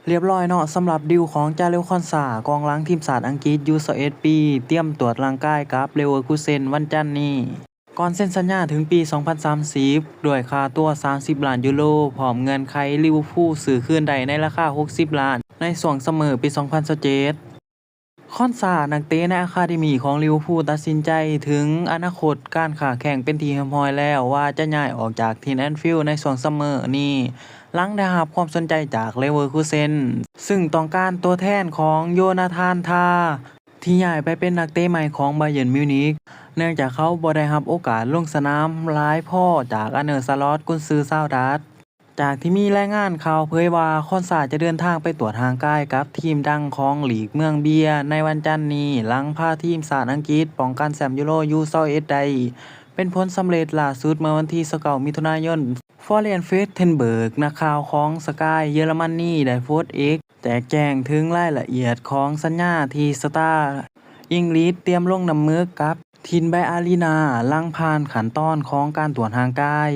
เรียบร้อยเนาะสำหรับดีลของจาเรล คอนซากองหลังทีมชาติอังกฤษอายุ21 ปีเตรียมตรวจร่างกายกับเลเวอร์คูเซนวันจันทร์นี้ก่อนเซ็นสัญญาถึงปี 2030 ด้วยค่าตัว30 ล้านยูโรพร้อมเงื่อนไขลิเวอร์พูลซื้อคืนได้ในราคา60 ล้านในช่วงซัมเมอร์ปี 2027 คอนซานักเตะในอะคาเดมีของลิเวอร์พูลตัดสินใจถึงอนาคตการค้าแข่งเป็นที่เรียบร้อยแล้วว่าจะย้ายออกจากทีมแอนฟิลด์ในช่วงซัมเมอร์นี้หลังได้รับความสนใจจากเลเวอร์คูเซนซึ่งต้องการตัวแทนของโยนาธานทาที่ย้ายไปเป็นนักเตะใหม่ของบาเยิร์นมิวนิกเนื่องจากเขาบ่ได้รับโอกาสลงสนามหลายพอจากอาร์เน สล็อตกุนซือชาวดัตช์ จากที่มีรายงานข่าวเผยว่าคอนซาจะเดินทางไปตรวจร่างกายกับทีมดังของลีกเมืองเบียในวันจันทร์นี้หลังพาทีมชาติอังกฤษป้องกันแชมป์ยูโรU21ได้เป็นผลสำเร็จล่าสุดเมื่อวันที่29 มิถุนายนฟลอเรียน เฟสเทนเบิร์กนักข่าวของสกายเยอรมนีได้โพสต์ X แจกแจงถึงรายละเอียดของสัญญาที่สตาร์อังกฤษเตรียมลงนำมือกับทินไบอารีนาหลังผ่านขั้นตอนของการตรวจร่างกาย